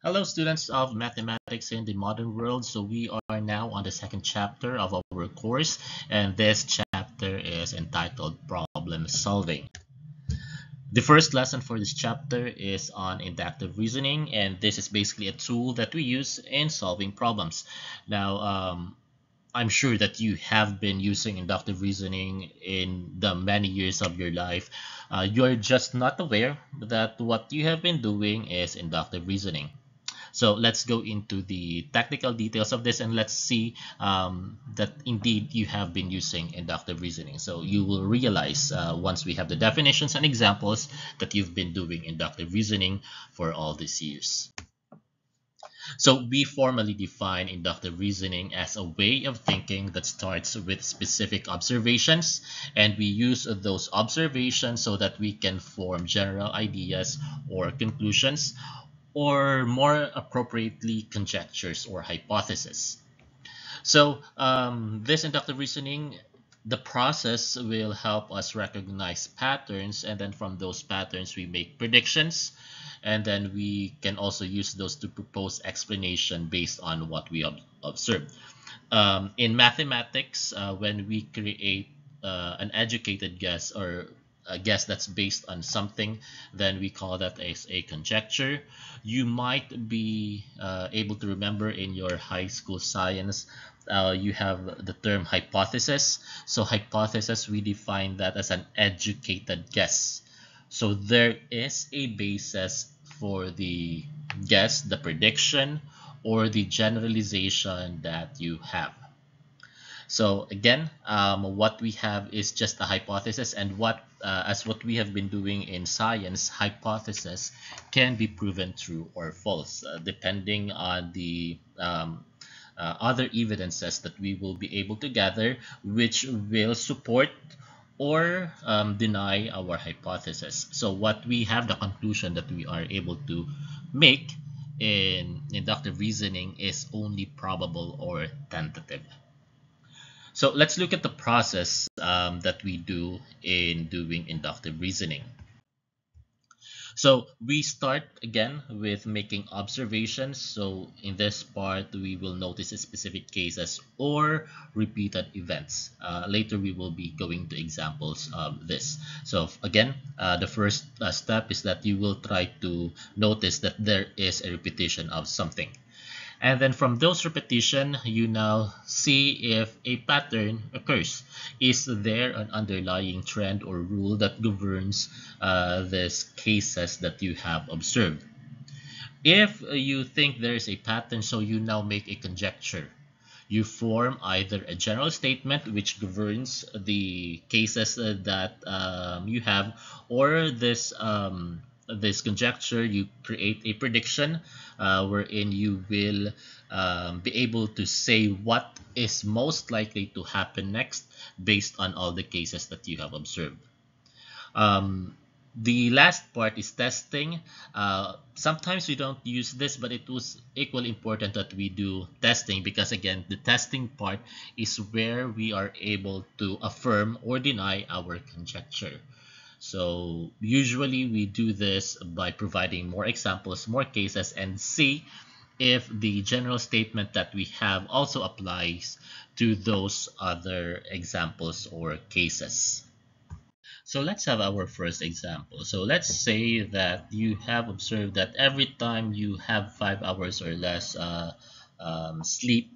Hello, students of mathematics in the modern world. So we are now on the second chapter of our course, and this chapter is entitled Problem Solving. The first lesson for this chapter is on inductive reasoning, and this is basically a tool that we use in solving problems. Now, I'm sure that you have been using inductive reasoning in the many years of your life. You're just not aware that what you have been doing is inductive reasoning. So let's go into the technical details of this and let's see that indeed you have been using inductive reasoning. So you will realize once we have the definitions and examples that you've been doing inductive reasoning for all these years. So we formally define inductive reasoning as a way of thinking that starts with specific observations, and we use those observations so that we can form general ideas or conclusions, or more appropriately, conjectures or hypotheses. So this inductive reasoning, the process will help us recognize patterns, and then from those patterns we make predictions, and then we can also use those to propose explanation based on what we observe. In mathematics, when we create an educated guess or a guess that's based on something, then we call that as a conjecture. You might be able to remember in your high school science, you have the term hypothesis. So hypothesis, we define that as an educated guess. So there is a basis for the guess, the prediction, or the generalization that you have. So again, what we have is just a hypothesis, and what we have been doing in science, hypothesis can be proven true or false, depending on the other evidences that we will be able to gather, which will support or deny our hypothesis. So what we have, the conclusion that we are able to make in inductive reasoning is only probable or tentative. So let's look at the process that we do in doing inductive reasoning. So we start again with making observations. So in this part, we will notice specific cases or repeated events. Later, we will be going to examples of this. So again, the first step is that you will try to notice that there is a repetition of something. And then from those repetition, you now see if a pattern occurs. Is there an underlying trend or rule that governs these cases that you have observed? If you think there is a pattern, so you now make a conjecture. You form either a general statement which governs the cases that you have, or this conjecture, you create a prediction wherein you will be able to say what is most likely to happen next based on all the cases that you have observed. The last part is testing. Sometimes we don't use this, but it was equally important that we do testing, because again, the testing part is where we are able to affirm or deny our conjecture. So usually we do this by providing more examples, more cases, and see if the general statement that we have also applies to those other examples or cases. So let's have our first example. So let's say that you have observed that every time you have 5 hours or less sleep,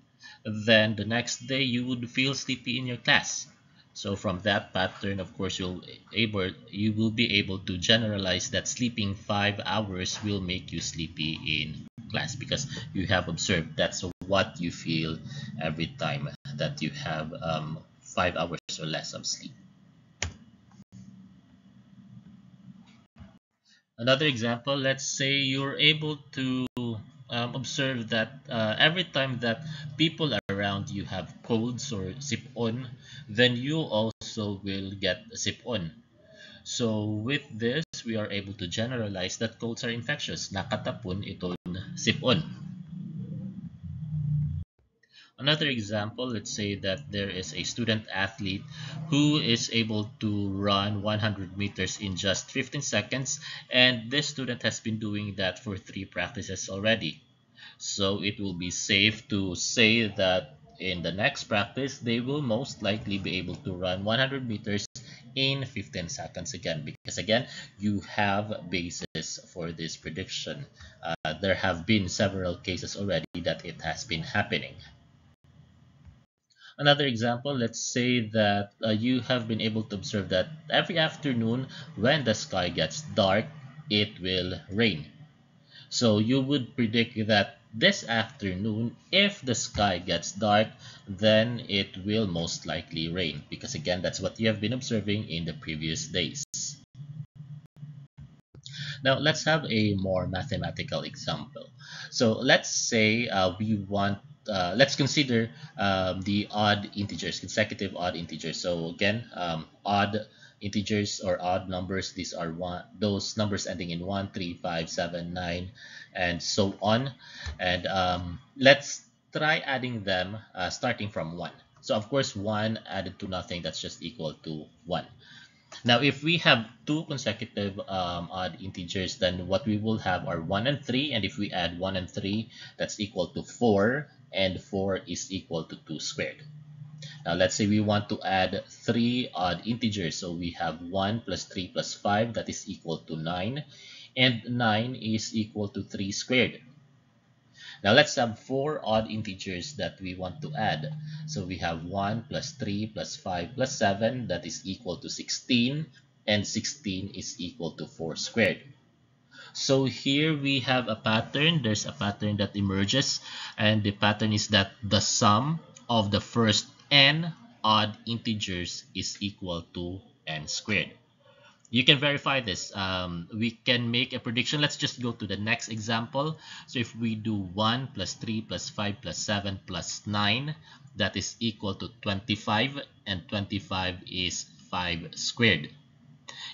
then the next day you would feel sleepy in your class. So from that pattern, of course, you will be able to generalize that sleeping 5 hours will make you sleepy in class, because you have observed that's what you feel every time that you have 5 hours or less of sleep. Another example, let's say you're able to observe that every time that people around you have colds or sip-on, then you also will get sip-on. So with this, we are able to generalize that colds are infectious. Nakatapon iton sip-on. Another example, let's say that there is a student athlete who is able to run 100 meters in just 15 seconds, and this student has been doing that for 3 practices already. So it will be safe to say that in the next practice, they will most likely be able to run 100 meters in 15 seconds again, because again, you have basis for this prediction. There have been several cases already that it has been happening. Another example, let's say that you have been able to observe that every afternoon when the sky gets dark, it will rain. So you would predict that this afternoon, if the sky gets dark, then it will most likely rain, because again, that's what you have been observing in the previous days. Now let's have a more mathematical example. So let's say let's consider the odd integers, consecutive odd integers. So again, odd integers or odd numbers, these are those numbers ending in 1, 3, 5, 7, 9, and so on. And let's try adding them starting from 1. So of course, 1 added to nothing, that's just equal to 1. Now, if we have two consecutive odd integers, then what we will have are 1 and 3. And if we add 1 and 3, that's equal to 4. And 4 is equal to 2 squared. Now, let's say we want to add 3 odd integers. So we have 1 plus 3 plus 5, that is equal to 9. And 9 is equal to 3 squared. Now let's have 4 odd integers that we want to add. So we have 1 plus 3 plus 5 plus 7, that is equal to 16, and 16 is equal to 4 squared. So here we have a pattern. There's a pattern that emerges, and the pattern is that the sum of the first n odd integers is equal to n squared. You can verify this. We can make a prediction. Let's just go to the next example. So if we do 1 plus 3 plus 5 plus 7 plus 9, that is equal to 25, and 25 is 5 squared.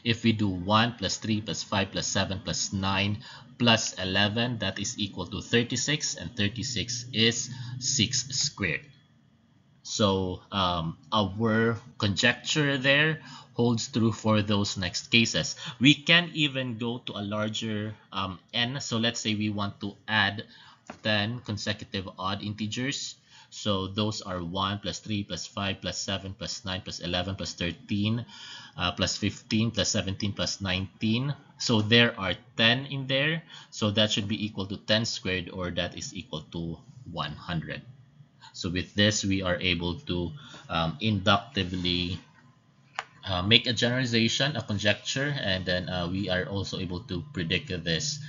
If we do 1 plus 3 plus 5 plus 7 plus 9 plus 11, that is equal to 36, and 36 is 6 squared. So our conjecture there holds true for those next cases. We can even go to a larger n. So let's say we want to add 10 consecutive odd integers. So those are 1 plus 3 plus 5 plus 7 plus 9 plus 11 plus 13 plus 15 plus 17 plus 19. So there are 10 in there. So that should be equal to 10 squared, or that is equal to 100. So with this, we are able to inductively make a generalization, a conjecture, and then we are also able to predict this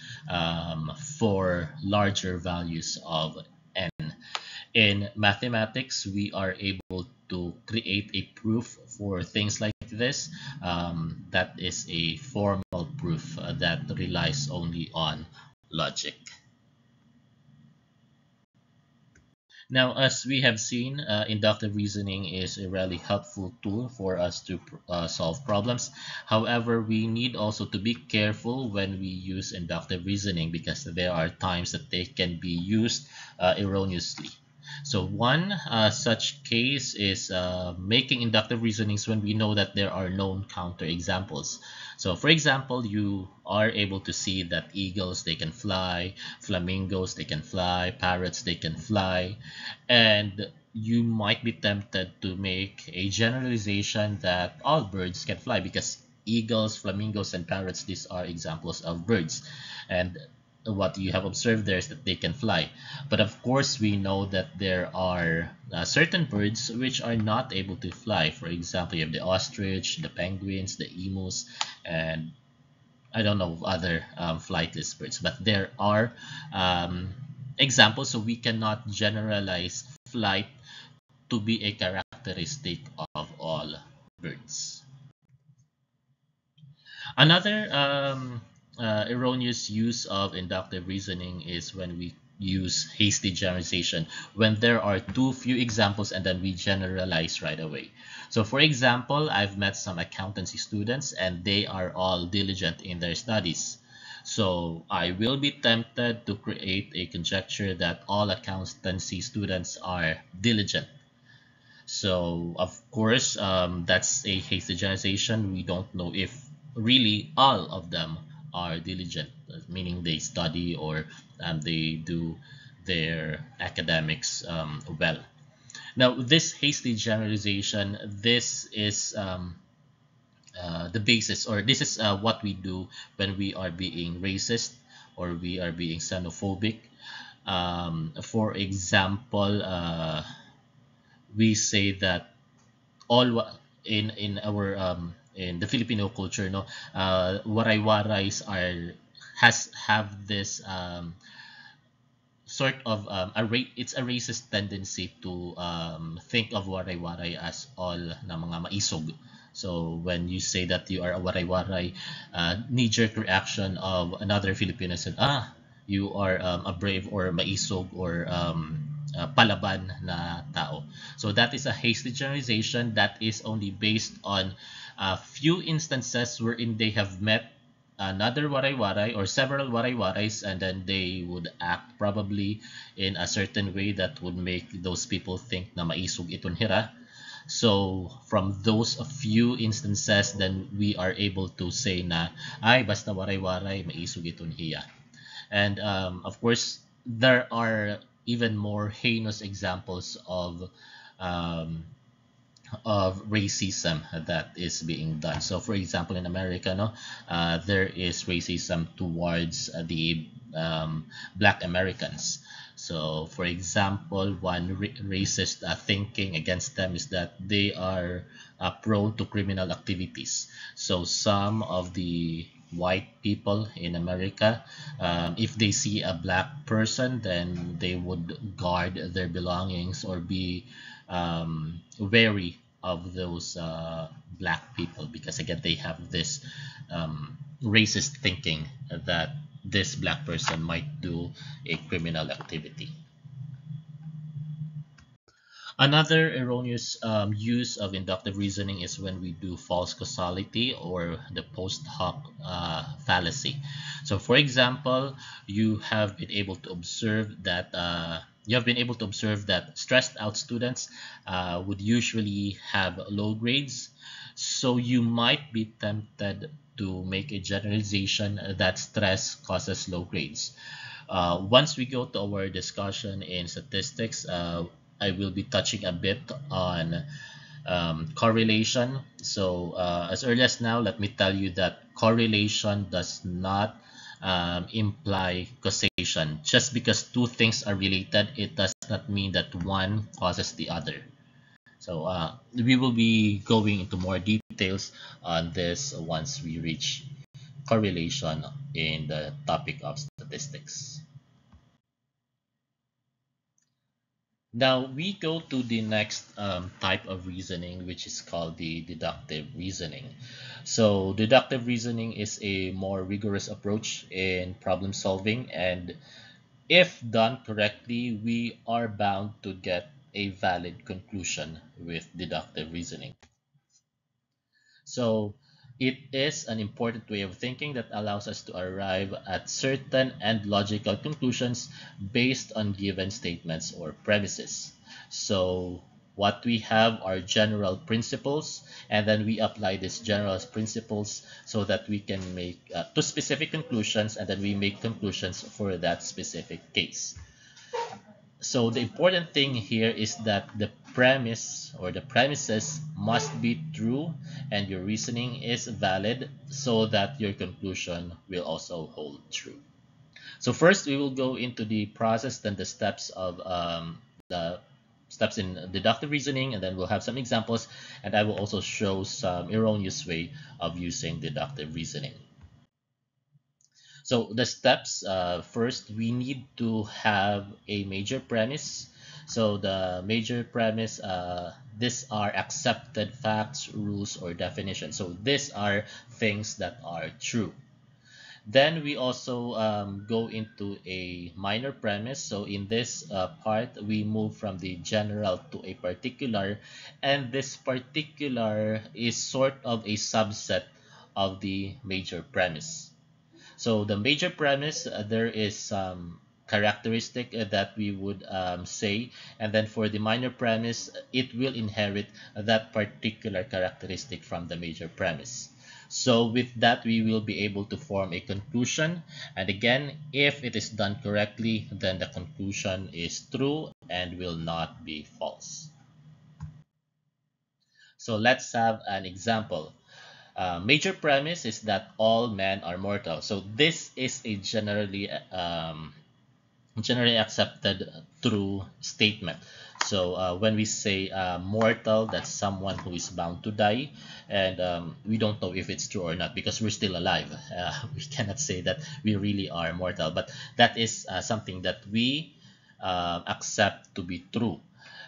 for larger values of n. In mathematics, we are able to create a proof for things like this. That is a formal proof that relies only on logic. Now, as we have seen, inductive reasoning is a really helpful tool for us to solve problems. However, we need also to be careful when we use inductive reasoning, because there are times that they can be used erroneously. So one such case is making inductive reasonings when we know that there are known counterexamples. So for example, you are able to see that eagles, they can fly, flamingos, they can fly, parrots, they can fly, and you might be tempted to make a generalization that all birds can fly, because eagles, flamingos, and parrots, these are examples of birds. And what you have observed there is that they can fly. But of course, we know that there are certain birds which are not able to fly. For example, you have the ostrich, the penguins, the emus, and I don't know other flightless birds. But there are examples, so we cannot generalize flight to be a characteristic of all birds. Another erroneous use of inductive reasoning is when we use hasty generalization, when there are too few examples and then we generalize right away. So for example, I've met some accountancy students and they are all diligent in their studies. So I will be tempted to create a conjecture that all accountancy students are diligent. So of course, that's a hasty generalization. We don't know if really all of them are diligent, meaning they study or they do their academics well. Now, this hasty generalization, this is the basis, or this is what we do when we are being racist or we are being xenophobic. For example, we say that in our in the Filipino culture, no, waray-warays are has have this sort of it's a racist tendency to think of waray-waray as all na mga maisog. So when you say that you are a waray-waray, knee-jerk reaction of another Filipino said, you are a brave or maisog or palaban na tao. So that is a hasty generalization that is only based on a few instances wherein they have met another waray-waray or several waray-warays, and then they would act probably in a certain way that would make those people think na maisog iton hira. So from those a few instances, then we are able to say na ay basta waray-waray maisog iton hiya. And of course, there are even more heinous examples um, of racism that is being done. So, for example, in America, no, there is racism towards the Black Americans. So, for example, one racist thinking against them is that they are prone to criminal activities. So, some of the white people in America, if they see a black person, then they would guard their belongings or be wary of those black people, because again they have this racist thinking that this black person might do a criminal activity. Another erroneous use of inductive reasoning is when we do false causality or the post hoc fallacy. So, for example, you have been able to observe that stressed out students would usually have low grades. So you might be tempted to make a generalization that stress causes low grades. Once we go to our discussion in statistics, I will be touching a bit on correlation. So as early as now, let me tell you that correlation does not imply causation. Just because two things are related, it does not mean that one causes the other. So we will be going into more details on this once we reach correlation in the topic of statistics. Now we go to the next type of reasoning, which is called the deductive reasoning. So deductive reasoning is a more rigorous approach in problem solving, and if done correctly, we are bound to get a valid conclusion with deductive reasoning. So it is an important way of thinking that allows us to arrive at certain and logical conclusions based on given statements or premises. So what we have are general principles, and then we apply these general principles so that we can make to specific conclusions, and then we make conclusions for that specific case. So the important thing here is that the premise or the premises must be true and your reasoning is valid so that your conclusion will also hold true. So first we will go into the process, then the steps of the steps in deductive reasoning, and then we'll have some examples, and I will also show some erroneous way of using deductive reasoning. So the steps, first we need to have a major premise. So the major premise, these are accepted facts, rules, or definitions. So these are things that are true. Then we also go into a minor premise. So in this part, we move from the general to a particular, and this particular is sort of a subset of the major premise. So the major premise, there is some characteristic that we would say, and then for the minor premise, it will inherit that particular characteristic from the major premise. So with that, we will be able to form a conclusion. And again, if it is done correctly, then the conclusion is true and will not be false. So let's have an example. Major premise is that all men are mortal. So this is a generally accepted true statement. So when we say mortal, that's someone who is bound to die, and we don't know if it's true or not because we're still alive. We cannot say that we really are mortal, but that is something that we accept to be true.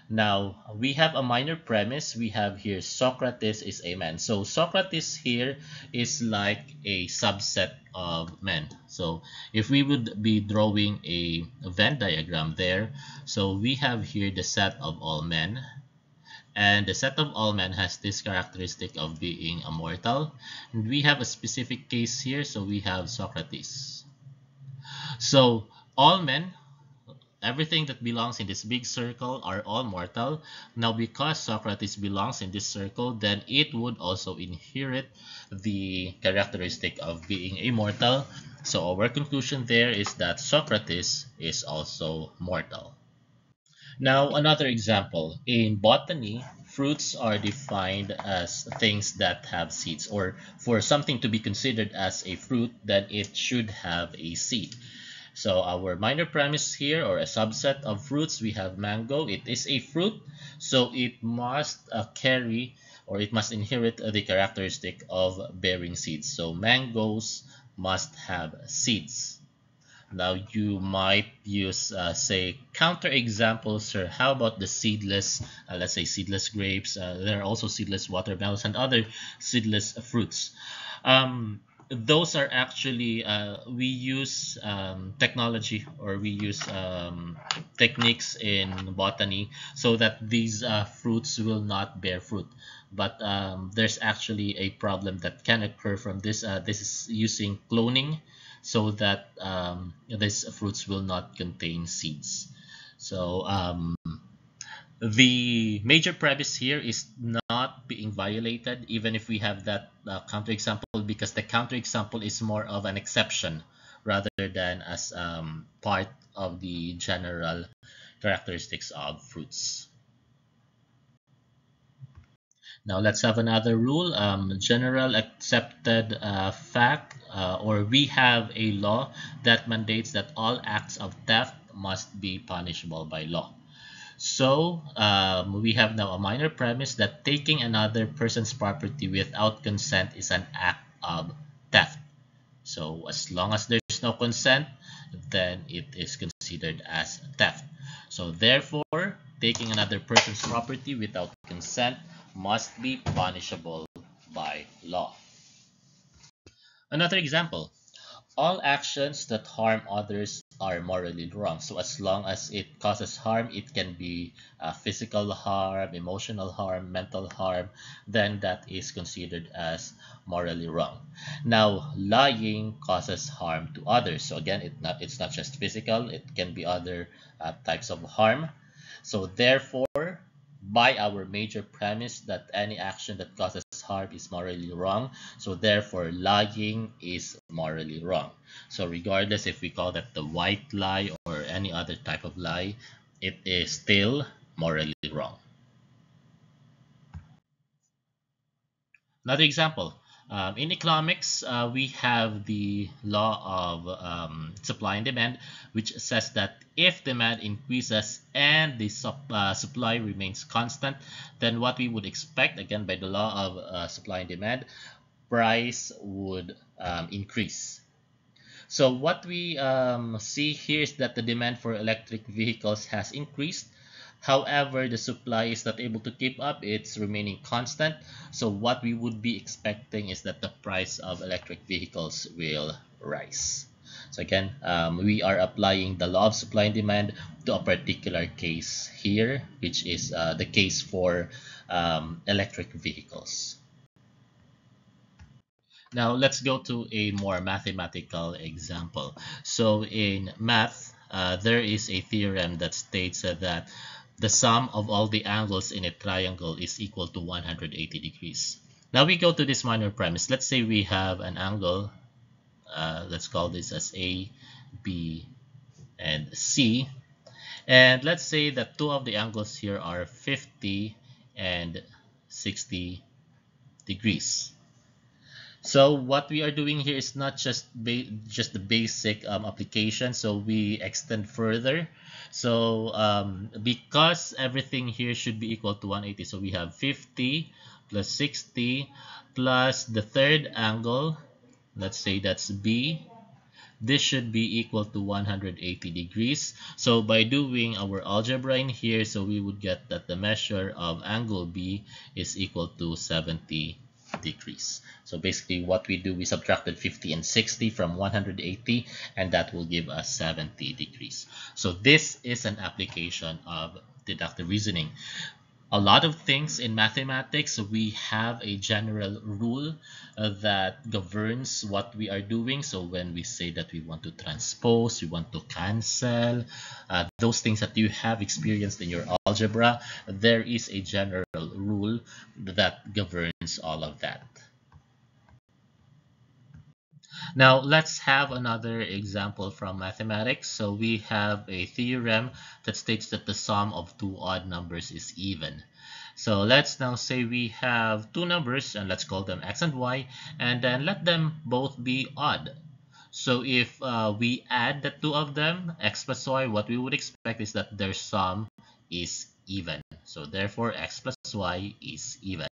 Now, we have a minor premise. We have here Socrates is a man. So Socrates here is like a subset of men. So if we would be drawing a Venn diagram there, so we have here the set of all men. And the set of all men has this characteristic of being immortal. And we have a specific case here, so we have Socrates. So all men, everything that belongs in this big circle are all mortal. Now, because Socrates belongs in this circle, then it would also inherit the characteristic of being immortal. So our conclusion there is that Socrates is also mortal. Now, another example. In botany, fruits are defined as things that have seeds, or for something to be considered as a fruit, then it should have a seed. So our minor premise here, or a subset of fruits, we have mango. It is a fruit, so it must carry, or it must inherit the characteristic of bearing seeds. So mangoes must have seeds. Now you might use, say, counter examples, sir. How about the seedless, let's say seedless grapes? There are also seedless watermelons and other seedless fruits. Those are actually, we use technology, or we use techniques in botany so that these fruits will not bear fruit. But there's actually a problem that can occur from this. This is using cloning so that these fruits will not contain seeds. So the major premise here is not being violated, even if we have that counterexample, because the counterexample is more of an exception rather than as part of the general characteristics of fruits. Now let's have another rule, general accepted fact, or we have a law that mandates that all acts of theft must be punishable by law. So we have now a minor premise that taking another person's property without consent is an act of theft. So as long as there's no consent, then it is considered as theft. So therefore, taking another person's property without consent must be punishable by law. Another example, all actions that harm others are morally wrong. So as long as it causes harm, it can be physical harm, emotional harm, mental harm, then that is considered as morally wrong. Now, lying causes harm to others. So again, it's not just physical, it can be other types of harm. So therefore, by our major premise that any action that causes harm is morally wrong, so therefore lying is morally wrong. So regardless if we call that the white lie or any other type of lie, it is still morally wrong. Another example, in economics, we have the law of supply and demand, which says that if demand increases and the supply remains constant, then what we would expect, again by the law of supply and demand, price would increase. So what we see here is that the demand for electric vehicles has increased. However, the supply is not able to keep up. It's remaining constant. So what we would be expecting is that the price of electric vehicles will rise. So again, we are applying the law of supply and demand to a particular case here, which is the case for electric vehicles. Now let's go to a more mathematical example. So in math, there is a theorem that states that the sum of all the angles in a triangle is equal to 180 degrees. Now we go to this minor premise. Let's say we have an angle, let's call this as A, B, and C. And let's say that two of the angles here are 50 and 60 degrees. So what we are doing here is not just the basic application. So we extend further. So because everything here should be equal to 180, so we have 50 plus 60 plus the third angle. Let's say that's B. This should be equal to 180 degrees. So by doing our algebra in here, so we would get that the measure of angle B is equal to 70 degrees. So basically what we do, we subtracted 50 and 60 from 180, and that will give us 70 degrees. So this is an application of deductive reasoning. A lot of things in mathematics, we have a general rule that governs what we are doing. So when we say that we want to transpose, we want to cancel, those things that you have experienced in your algebra, there is a general rule that governs all of that. Now let's have another example from mathematics. So we have a theorem that states that the sum of two odd numbers is even. So let's now say we have two numbers, and let's call them x and y, and then let them both be odd. So if we add the two of them, x plus y, what we would expect is that their sum is even. So therefore x plus y is even.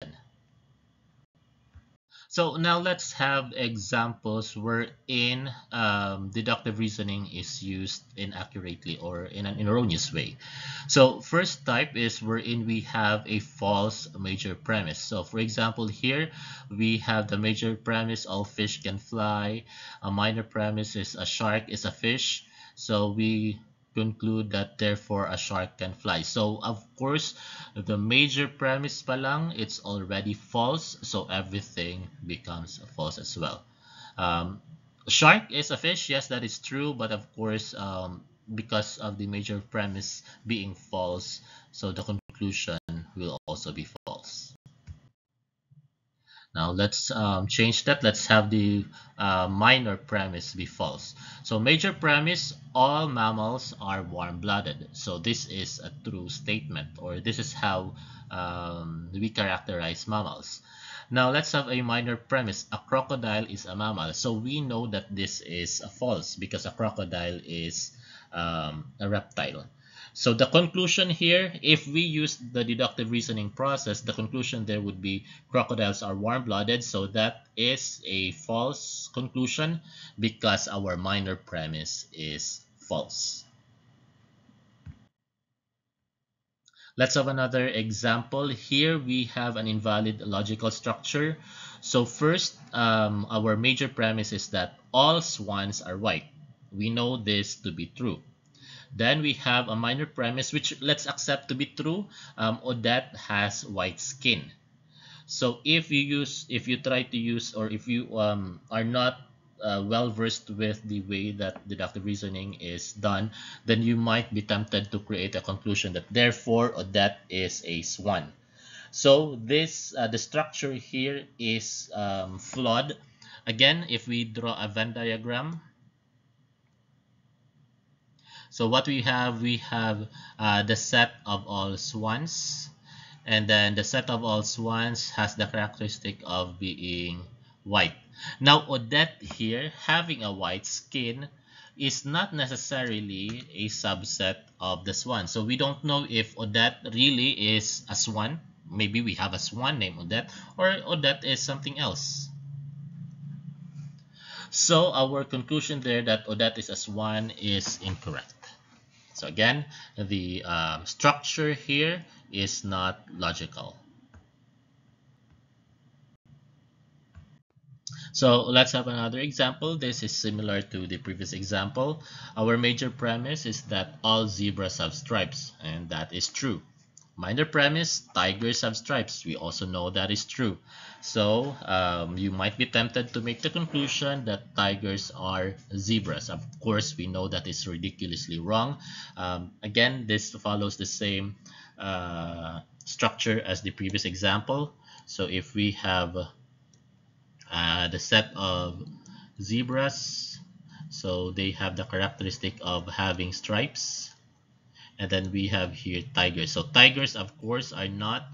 So now let's have examples wherein deductive reasoning is used inaccurately or in an erroneous way. So first type is wherein we have a false major premise. So for example, here we have the major premise, all fish can fly. A minor premise is a shark is a fish. So we conclude that therefore a shark can fly. So of course, the major premise pa lang, it's already false, so everything becomes false as well. Shark is a fish, yes, that is true, but of course, because of the major premise being false, so the conclusion will also be false. Now let's change that. Let's have the minor premise be false. So major premise, all mammals are warm-blooded. So this is a true statement, or this is how we characterize mammals. Now let's have a minor premise. A crocodile is a mammal. So we know that this is false because a crocodile is a reptile. So the conclusion here, if we use the deductive reasoning process, the conclusion there would be crocodiles are warm-blooded. So that is a false conclusion because our minor premise is false. Let's have another example. Here we have an invalid logical structure. So first, our major premise is that all swans are white. We know this to be true. Then we have a minor premise, which let's accept to be true. Odette has white skin. So if you try to use, or if you are not well versed with the way that deductive reasoning is done, then you might be tempted to create a conclusion that therefore Odette is a swan. So this the structure here is flawed. Again, if we draw a Venn diagram, so what we have the set of all swans, and then the set of all swans has the characteristic of being white. Now Odette here having a white skin is not necessarily a subset of the swan. So we don't know if Odette really is a swan. Maybe we have a swan named Odette, or Odette is something else. So our conclusion there that Odette is a swan is incorrect. So again, the structure here is not logical. So let's have another example. This is similar to the previous example. Our major premise is that all zebras have stripes, and that is true. Minor premise, tigers have stripes. We also know that is true. So you might be tempted to make the conclusion that tigers are zebras. Of course, we know that is ridiculously wrong. Again, this follows the same structure as the previous example. So if we have the set of zebras, so they have the characteristic of having stripes. And then we have here tigers. So tigers, of course, are not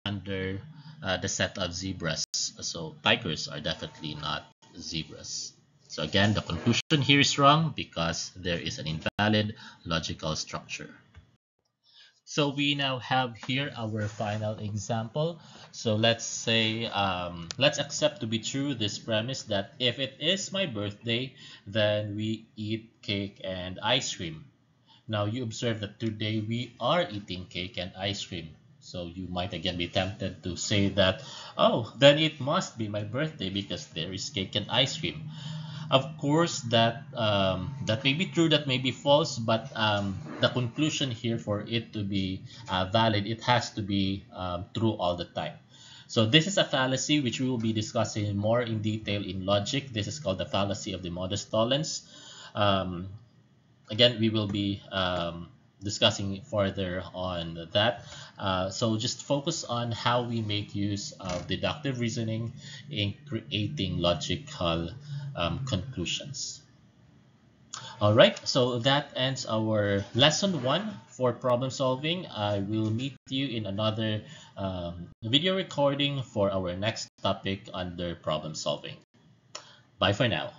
under the set of zebras. So tigers are definitely not zebras. So again, the conclusion here is wrong because there is an invalid logical structure. So we now have here our final example. So let's say, let's accept to be true this premise that if it is my birthday, then we eat cake and ice cream. Now you observe that today we are eating cake and ice cream. So you might again be tempted to say that, oh, then it must be my birthday because there is cake and ice cream. Of course, that may be true, that may be false, but the conclusion here for it to be valid, it has to be true all the time. So this is a fallacy which we will be discussing more in detail in logic. This is called the fallacy of the modus tollens. Um, Again, we will be discussing further on that. So just focus on how we make use of deductive reasoning in creating logical conclusions. All right, so that ends our lesson one for problem solving. I will meet you in another video recording for our next topic under problem solving. Bye for now.